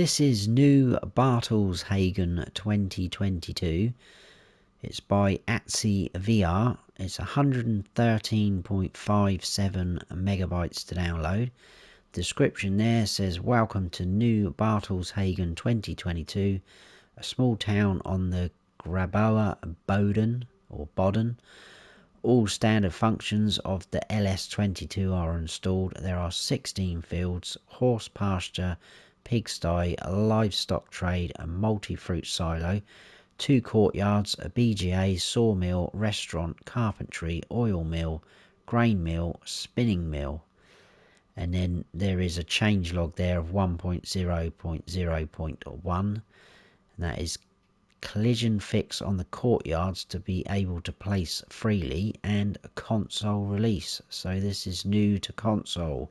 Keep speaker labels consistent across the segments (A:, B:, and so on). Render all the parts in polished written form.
A: This is new Bartelshagen 2022. It's by AtzeVR. It's 113.57 megabytes to download. Description there says, welcome to new Bartelshagen 2022, a small town on the Grabower Bodden or Bodden. All standard functions of the LS22 are installed. There are 16 fields, horse pasture, pigsty, a livestock trade, a multi-fruit silo, 2 courtyards, a BGA, sawmill, restaurant, carpentry, oil mill, grain mill, spinning mill. And then there is a changelog there of 1.0.0.1, and that is collision fix on the courtyards to be able to place freely, and a console release. So this is new to console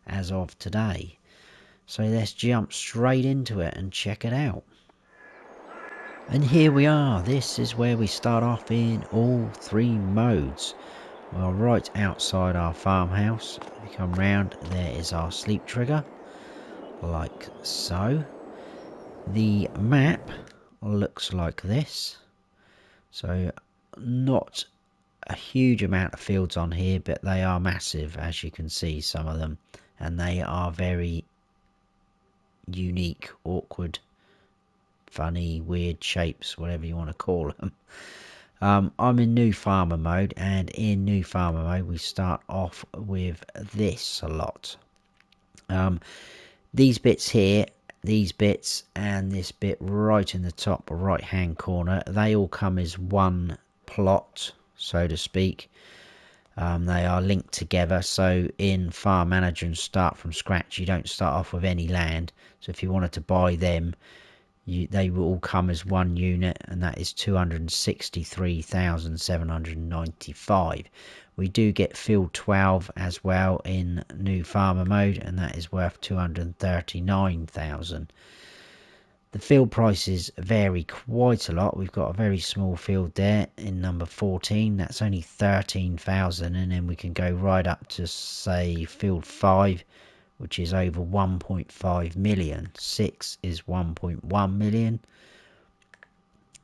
A: as of today. So let's jump straight into it and check it out. And here we are. This is where we start off in all 3 modes. Well, right outside our farmhouse, we come round, there is our sleep trigger, like so. The map looks like this. So not a huge amount of fields on here, but they are massive, as you can see, some of them, and they are very unique, awkward, funny, weird shapes, whatever you want to call them. I'm in new farmer mode, and in new farmer mode we start off with this a lot. These bits here, these bits and this bit right in the top right hand corner, they all come as one plot, so to speak. They are linked together. So in Farm Manager and Start from Scratch, you don't start off with any land. So if you wanted to buy them, they will all come as one unit, and that is 263,795. We do get field 12 as well in new farmer mode, and that is worth 239,000. The field prices vary quite a lot. We've got a very small field there in number 14. That's only 13,000, and then we can go right up to, say, field 5, which is over 1.5 million. 6 is 1.1 million.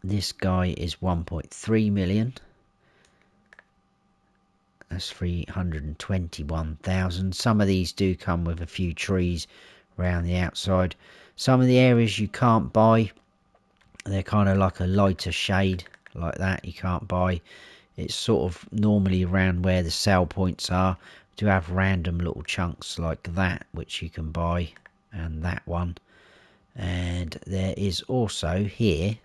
A: This guy is 1.3 million. That's 321,000. Some of these do come with a few trees around the outside. Some of the areas you can't buy, they're kind of like a lighter shade like that, you can't buy. It's sort of normally around where the sell points are. To have random little chunks like that which you can buy, and that one. And there is also here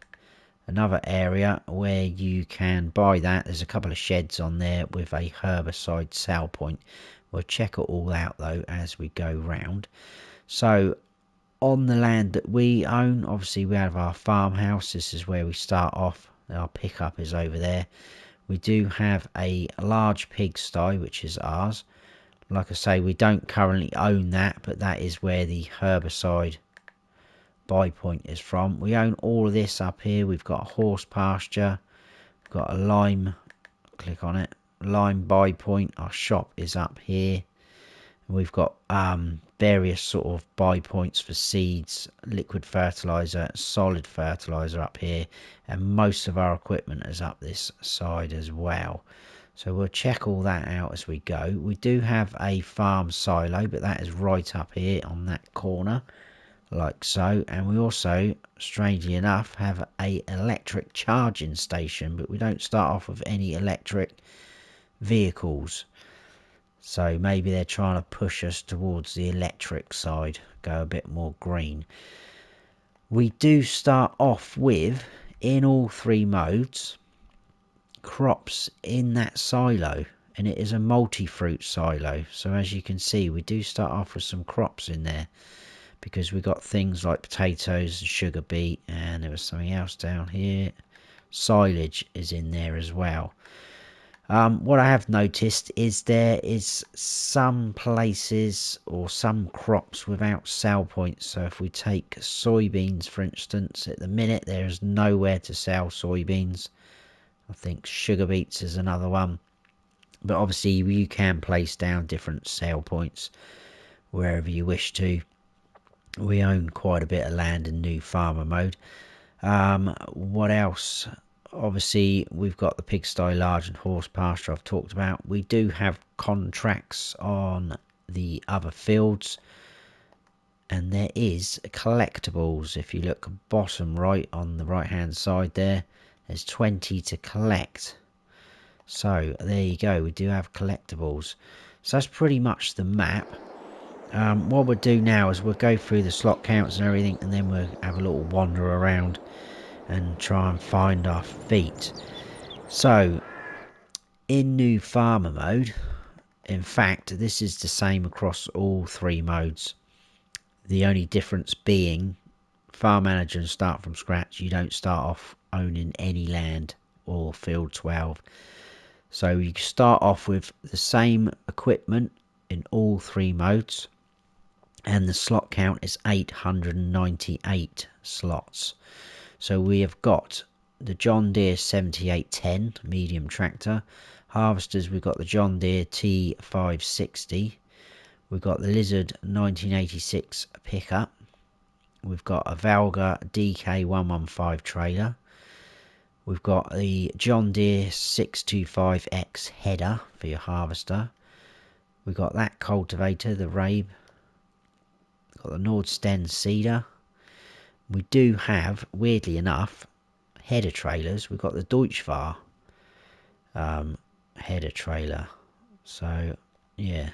A: another area where you can buy that. There's a couple of sheds on there with a herbicide sell point. We'll check it all out though as we go round. So on the land that we own, obviously we have our farmhouse. This is where we start off. Our pickup is over there. We do have a large pigsty, which is ours. Like I say, we don't currently own that, but that is where the herbicide buy point is from. We own all of this up here. We've got a horse pasture, we've got a lime, click on it, lime buy point. Our shop is up here. We've got various sort of buy points for seeds, liquid fertilizer, solid fertilizer up here, and most of our equipment is up this side as well. So we'll check all that out as we go. We do have a farm silo, but that is right up here on that corner, like so. And we also, strangely enough, have a electric charging station, but we don't start off with any electric vehicles. So maybe they're trying to push us towards the electric side, go a bit more green. We do start off with, in all 3 modes, crops in that silo, and it is a multi-fruit silo. So as you can see, we do start off with some crops in there, because we got things like potatoes and sugar beet, and there was something else down here. Silage is in there as well. What I have noticed is there is some places or some crops without sell points. So if we take soybeans, for instance, at the minute there is nowhere to sell soybeans. I think sugar beets is another one. But obviously you can place down different sale points wherever you wish to. We own quite a bit of land in new farmer mode. What else? Obviously, we've got the pigsty, large and horse pasture I've talked about. We do have contracts on the other fields, and there is collectibles. If you look bottom right on the right hand side there's 20 to collect. So there you go, we do have collectibles. So that's pretty much the map. What we'll do now is we'll go through the slot counts and everything, and then we'll have a little wander around and try and find our feet. So in new farmer mode, in fact this is the same across all three modes. The only difference being farm manager and start from scratch, you don't start off owning any land or field 12. So you start off with the same equipment in all three modes, and the slot count is 898 slots. So we have got the John Deere 7810 medium tractor. Harvesters, we've got the John Deere T560. We've got the Lizard 1986 pickup. We've got a Valga DK115 trailer. We've got the John Deere 625X header for your harvester. We've got that cultivator, the Rabe. We've got the Nordsten seeder. We do have, weirdly enough, header trailers. We've got the Deutschfahr header trailer. So, yeah,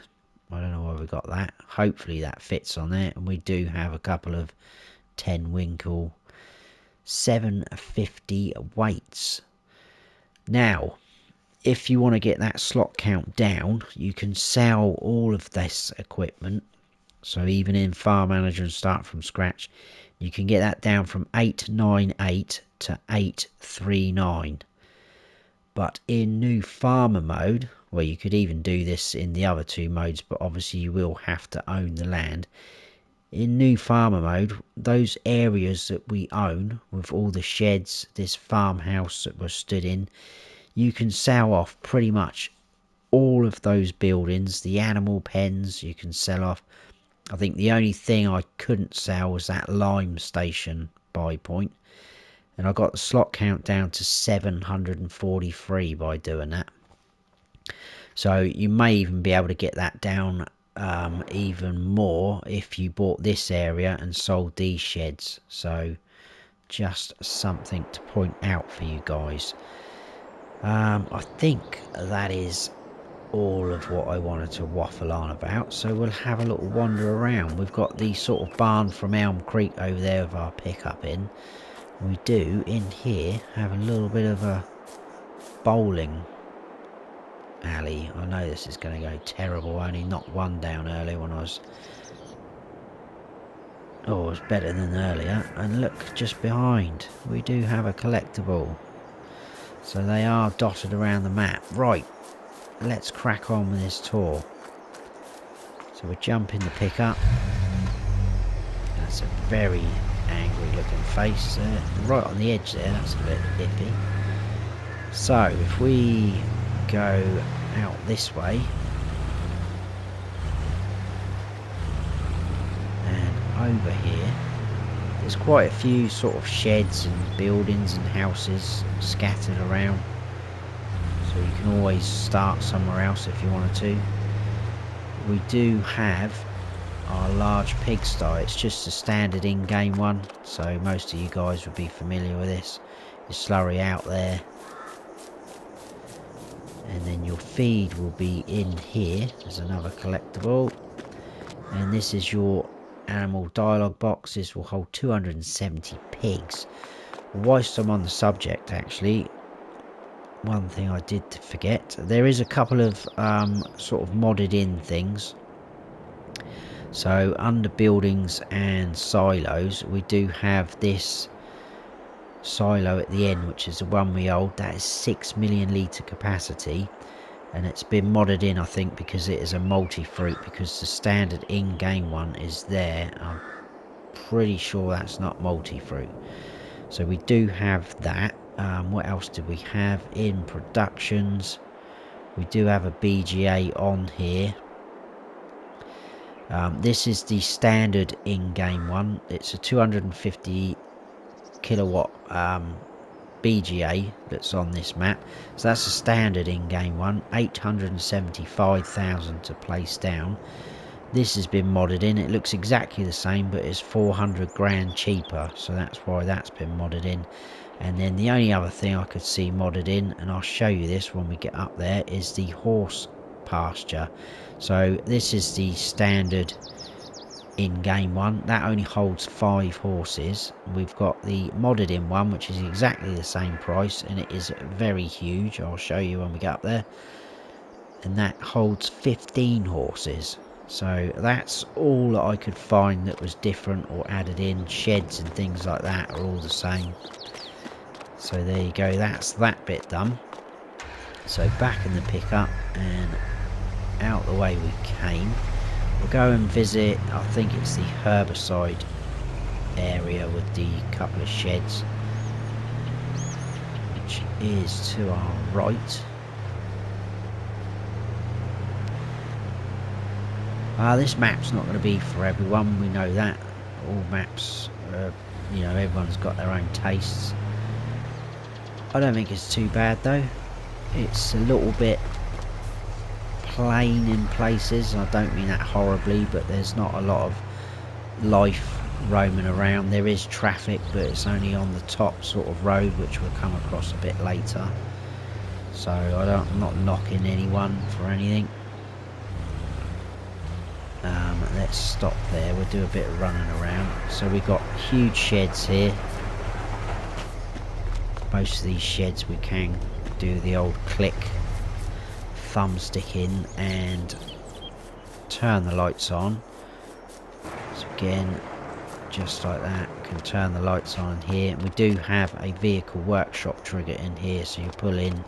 A: I don't know why we got that. Hopefully that fits on there. And we do have a couple of 10 Winkle 750 weights. Now, if you want to get that slot count down, you can sell all of this equipment. So even in farm manager and start from scratch, you can get that down from 898 to 839. But in new farmer mode, well, you could even do this in the other two modes, but obviously you will have to own the land. In new farmer mode, those areas that we own with all the sheds, this farmhouse that we're stood in, you can sell off pretty much all of those buildings. The animal pens you can sell off. I think the only thing I couldn't sell was that lime station buy point, and I got the slot count down to 743 by doing that. So you may even be able to get that down even more if you bought this area and sold these sheds. So just something to point out for you guys. I think that is all of what I wanted to waffle on about, so we'll have a little wander around. We've got the sort of barn from Elm Creek over there with our pickup in. We do in here have a little bit of a bowling alley. I know this is going to go terrible. I only knocked one down earlier when I was... Oh, it was better than earlier. And look, just behind, we do have a collectible. So they are dotted around the map. Right, let's crack on with this tour. So we're jumping the pickup. That's a very angry looking face there. Right on the edge there, that's a bit iffy. So if we go out this way and over here, there's quite a few sort of sheds and buildings and houses scattered around, so you can always start somewhere else if you wanted to. We do have our large pigsty. It's just a standard in-game one, so most of you guys would be familiar with this. You slurry out there, and then your feed will be in here. There's another collectible, and this is your animal dialogue box. This will hold 270 pigs. Whilst I'm on the subject, actually, one thing I did forget, there is a couple of sort of modded in things. So under buildings and silos, we do have this silo at the end, which is the one we hold. That is 6 million litre capacity, and it's been modded in, I think, because it is a multi-fruit, because the standard in-game one is there. I'm pretty sure that's not multi-fruit. So we do have that. What else do we have in productions? We do have a BGA on here. This is the standard in-game one. It's a 250 kilowatt BGA that's on this map, so that's a standard in-game one. 875,000 to place down. This has been modded in. It looks exactly the same, but it's 400 grand cheaper, so that's why that's been modded in. And then the only other thing I could see modded in, and I'll show you this when we get up there, is the horse pasture. So this is the standard in-game one. That only holds 5 horses. We've got the modded in one, which is exactly the same price, and it is very huge. I'll show you when we get up there. And that holds 15 horses. So that's all that I could find that was different or added in. Sheds and things like that are all the same. So there you go, that's that bit done. So back in the pickup and out the way we came. We'll go and visit, I think it's the herbicide area with the couple of sheds, which is to our right. This map's not going to be for everyone, we know that. All maps, you know, everyone's got their own tastes. I don't think it's too bad though. It's a little bit plain in places. I don't mean that horribly, but there's not a lot of life roaming around. There is traffic, but it's only on the top sort of road, which we'll come across a bit later. So I'm not knocking anyone for anything. Let's stop there. We'll do a bit of running around. So we've got huge sheds here. Most of these sheds we can do the old click, thumbstick in and turn the lights on. So again, just like that, we can turn the lights on here. We do have a vehicle workshop trigger in here, so you pull in,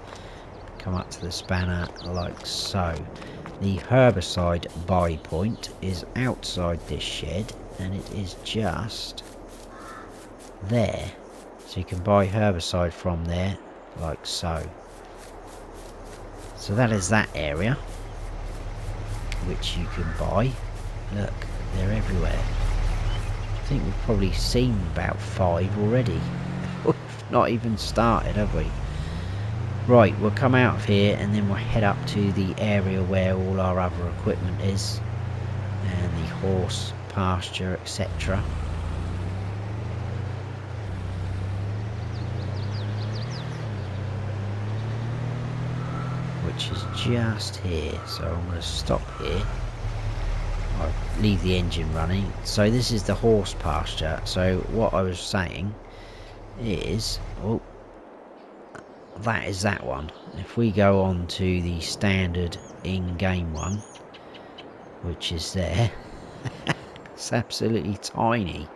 A: come up to the spanner like so. The herbicide buy point is outside this shed, and it is just there. So you can buy herbicide from there, like so. So that is that area, which you can buy. Look, they're everywhere. I think we've probably seen about 5 already. We've not even started, have we? Right, we'll come out of here and then we'll head up to the area where all our other equipment is. And the horse, pasture, etc. Which is just here. So I'm going to stop here. I'll leave the engine running. So this is the horse pasture. So what I was saying is... oh, that is that one. If we go on to the standard in-game one, which is there, it's absolutely tiny.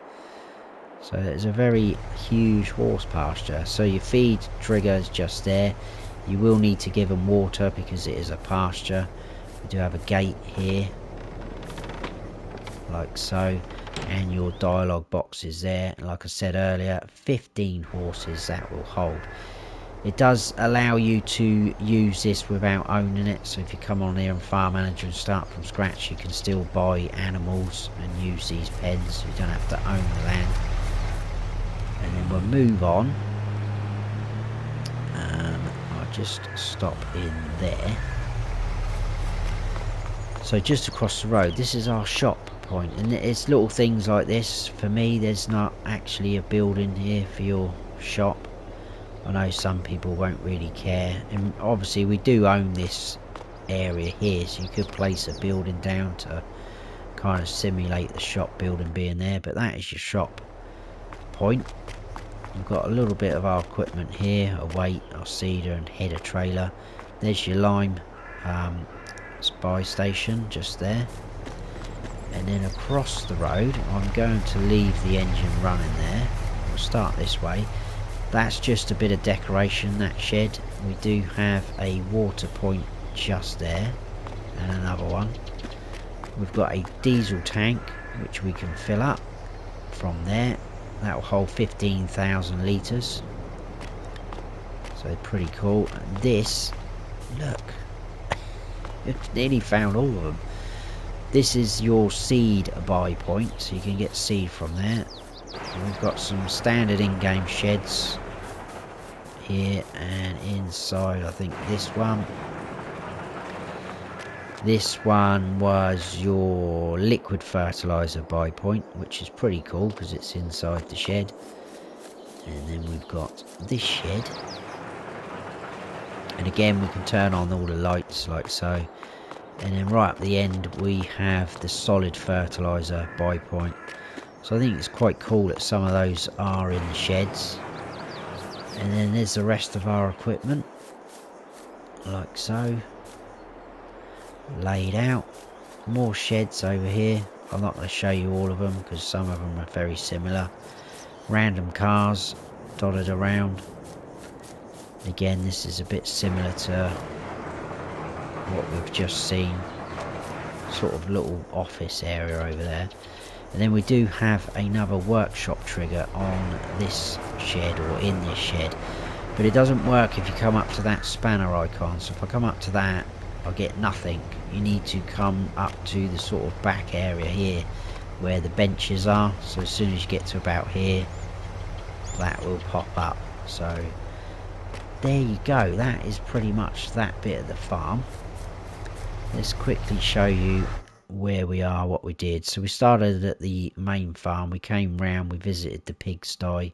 A: So there's a very huge horse pasture. So your feed trigger is just there. You will need to give them water because it is a pasture. We do have a gate here, like so, and your dialogue box is there. And like I said earlier, 15 horses that will hold. It does allow you to use this without owning it, so if you come on here and Farm Manager and start from scratch, you can still buy animals and use these pens, so you don't have to own the land. And then we'll move on. I'll just stop in there. So just across the road, this is our shop point, and it's little things like this. For me, there's not actually a building here for your shop. I know some people won't really care, and obviously we do own this area here, so you could place a building down to kind of simulate the shop building being there, but that is your shop point. We've got a little bit of our equipment here, a weight, our seeder and header trailer. There's your lime spy station just there, and then across the road I'm going to leave the engine running there. We'll start this way. That's just a bit of decoration, that shed. We do have a water point just there, and another one. We've got a diesel tank which we can fill up from there. That will hold 15,000 litres. So pretty cool. And this, look, we've nearly found all of them. This is your seed buy point, so you can get seed from there. And we've got some standard in-game sheds here, and inside I think this one was your liquid fertilizer buy point, which is pretty cool because it's inside the shed. And then we've got this shed, and again we can turn on all the lights like so. And then right at the end we have the solid fertilizer buy point. So I think it's quite cool that some of those are in the sheds. And then there's the rest of our equipment, like so, laid out. More sheds over here. I'm not going to show you all of them because some of them are very similar. Random cars dotted around. Again, this is a bit similar to what we've just seen. Sort of little office area over there. And then we do have another workshop trigger on this shed, or in this shed. But it doesn't work if you come up to that spanner icon. So if I come up to that, I get nothing. You need to come up to the sort of back area here where the benches are. So as soon as you get to about here, that will pop up. So there you go. That is pretty much that bit of the farm. Let's quickly show you where we are, what we did. So we started at the main farm. We came round, we visited the pigsty,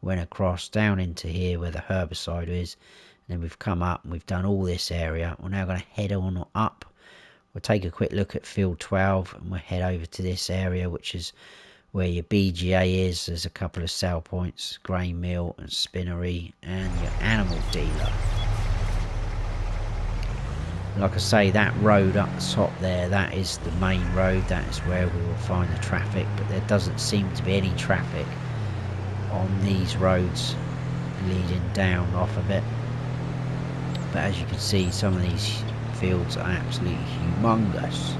A: went across down into here where the herbicide is. Then we've come up and we've done all this area. We're now going to head on up. We'll take a quick look at field 12 and we'll head over to this area, which is where your BGA is. There's a couple of sale points, grain mill and spinnery, and your animal dealer. Like I say, that road up the top there, that is the main road. That is where we will find the traffic, but there doesn't seem to be any traffic on these roads leading down off of it. But as you can see, some of these fields are absolutely humongous.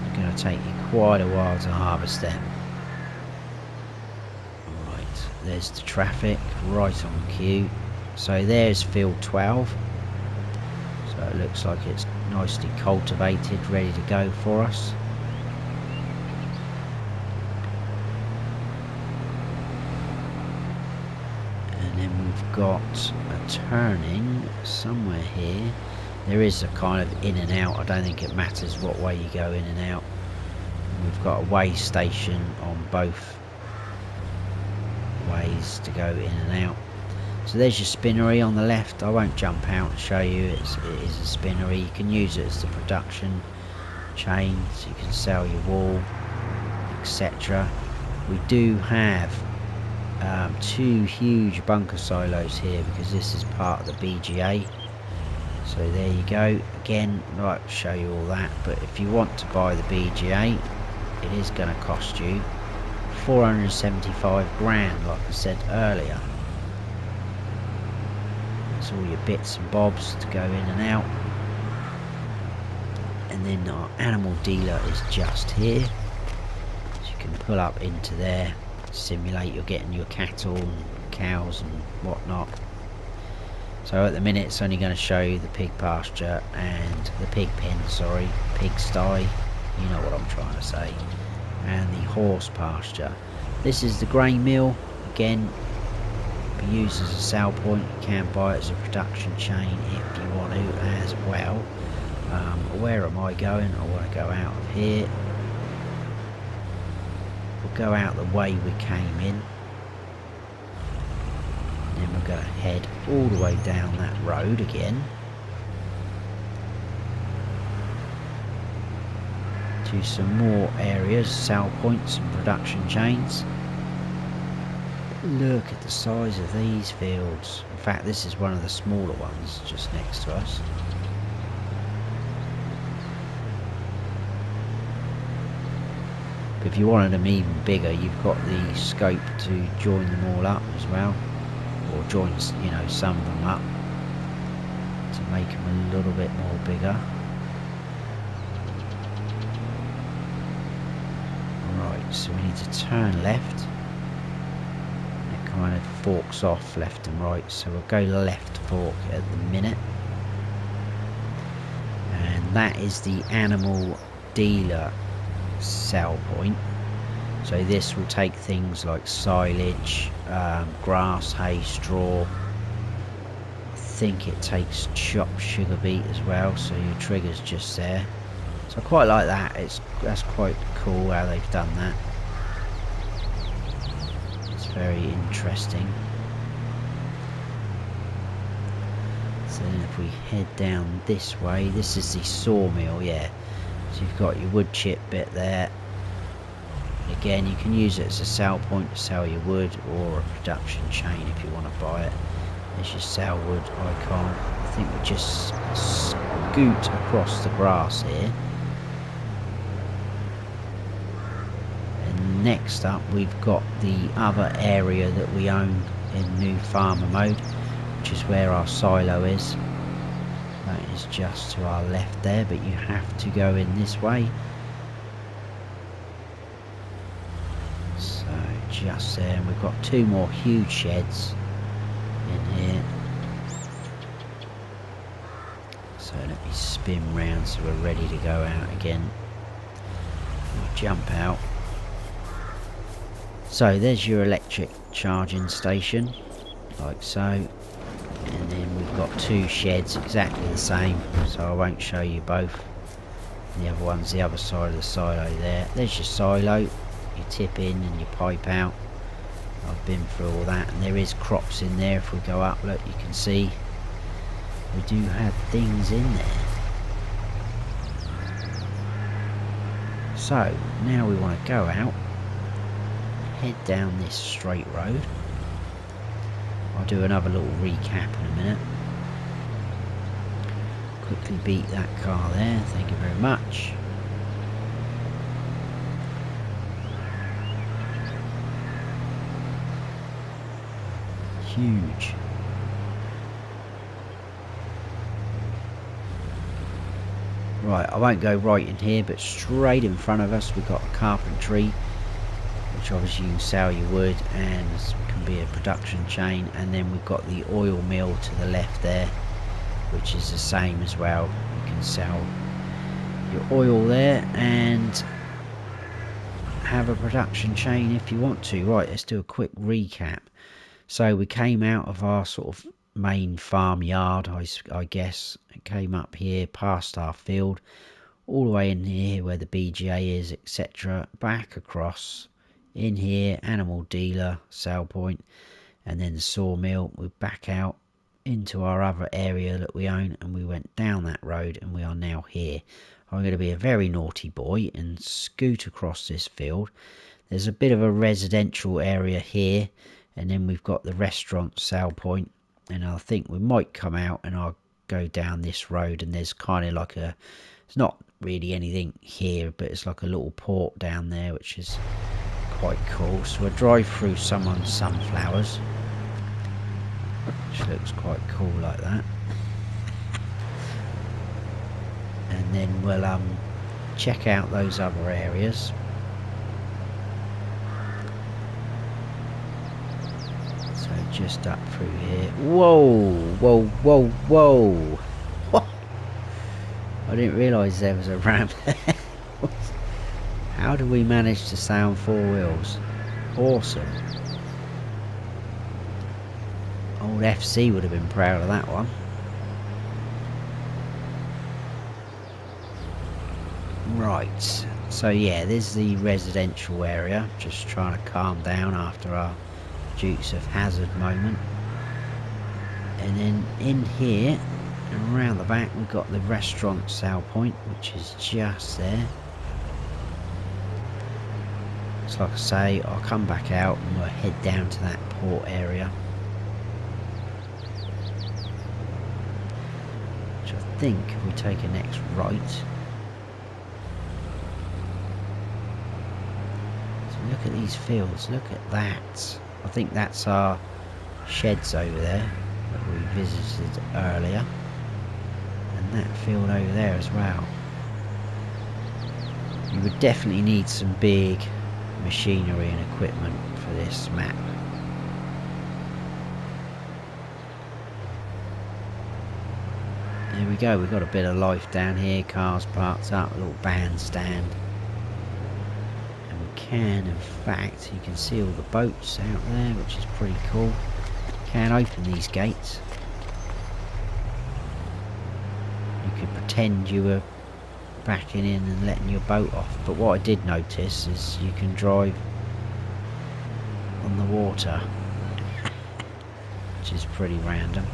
A: It's going to take you quite a while to harvest them. Right, there's the traffic right on cue. So there's field 12. So it looks like it's nicely cultivated, ready to go for us. And then we've got a turning somewhere here. There is a kind of in and out. I don't think it matters what way you go in and out. We've got a way station on both ways to go in and out. So there's your spinnery on the left. I won't jump out and show you. It is a spinnery. You can use it as the production chain, so you can sell your wool, etc. We do have two huge bunker silos here because this is part of the BGA. So there you go. Again, I won't show you all that, but if you want to buy the BGA, it is going to cost you 475 grand, like I said earlier. That's all your bits and bobs to go in and out. And then our animal dealer is just here, so you can pull up into there, simulate you're getting your cattle and cows and whatnot. So at the minute it's only going to show you the pig pasture and the pig pen, sorry, pigsty, you know what I'm trying to say, and the horse pasture. This is the grain mill. Again, be used as a sale point. You can buy it as a production chain if you want to as well. Where am I going? I want to go out of here. We'll go out the way we came in. And then we're going to head all the way down that road again to some more areas, sale points and production chains. Look at the size of these fields. In fact, this is one of the smaller ones just next to us. But if you wanted them even bigger, you've got the scope to join them all up as well, or join, you know, some of them up to make them a little bit more bigger. Right, so we need to turn left. Kind of forks off left and right, so we'll go left fork at the minute, and that is the animal dealer sell point. So this will take things like silage, grass, hay, straw. I think it takes chopped sugar beet as well, so your trigger's just there. So I quite like that. That's quite cool how they've done that. It's very interesting. So then if we head down this way, this is the sawmill, yeah. So you've got your wood chip bit there. Again, you can use it as a sell point to sell your wood, or a production chain if you want to buy it. There's your sell wood icon. I think we just scoot across the grass here. And next up, we've got the other area that we own in new farmer mode, which is where our silo is. That is just to our left there, but you have to go in this way. So just there, and we've got two more huge sheds in here. So let me spin round so we're ready to go out again. We'll jump out. So there's your electric charging station, like so. And then we've got two sheds exactly the same, so I won't show you both. And the other one's the other side of the silo there. There's your silo, you tip in and you pipe out. I've been through all that, and there is crops in there. If we go up, look, you can see we do have things in there. So now we want to go out, head down this straight road. I'll do another little recap in a minute. Quickly beat that car there, thank you very much. Huge. Right, I won't go right in here, but straight in front of us we've got a carpentry, which obviously you can sell your wood and can be a production chain. And then we've got the oil mill to the left there, which is the same as well. You can sell your oil there and have a production chain if you want to. Right, let's do a quick recap. So we came out of our sort of main farmyard, I guess, and came up here past our field, all the way in here where the BGA is, etc. Back across in here, animal dealer, sell point, and then the sawmill. We're back out into our other area that we own, and we went down that road, and we are now here. I'm going to be a very naughty boy and scoot across this field. There's a bit of a residential area here, and then we've got the restaurant sell point, and I think we might come out and I'll go down this road, and there's kind of like a, it's not really anything here, but it's like a little port down there, which is quite cool. So we'll drive through someone's sunflowers, which looks quite cool like that, and then we'll check out those other areas. So just up through here. Whoa, whoa, whoa, whoa. What? I didn't realise there was a ramp there. How do we manage to stay on four wheels? Awesome. Old FC would have been proud of that one. Right, so yeah, this is the residential area. Just trying to calm down after our Dukes of Hazzard moment. And then in here and around the back we've got the restaurant sale point, which is just there. So like I say, I'll come back out and we'll head down to that port area, which I think if we take a next right. So look at these fields, look at that. I think that's our sheds over there that we visited earlier, and that field over there as well. You would definitely need some big machinery and equipment for this map. there we go, we've got a bit of life down here. Cars parked up, a little bandstand. And we can, in fact, you can see all the boats out there, which is pretty cool. You can open these gates. You could pretend you were backing in and letting your boat off, but what I did notice is you can drive on the water, which is pretty random.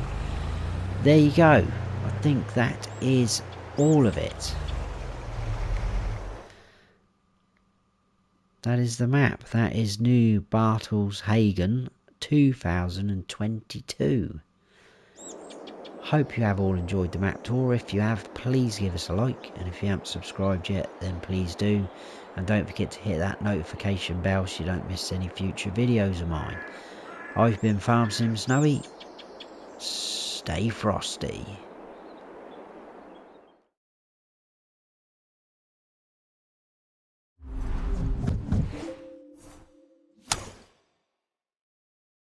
A: There you go. I think that is all of it. That is the map. That is new Bartelshagen 2022. Hope you have all enjoyed the map tour. If you have, please give us a like, and if you haven't subscribed yet, then please do, and don't forget to hit that notification bell so you don't miss any future videos of mine. I've been Farm Sim Snowy. Stay frosty.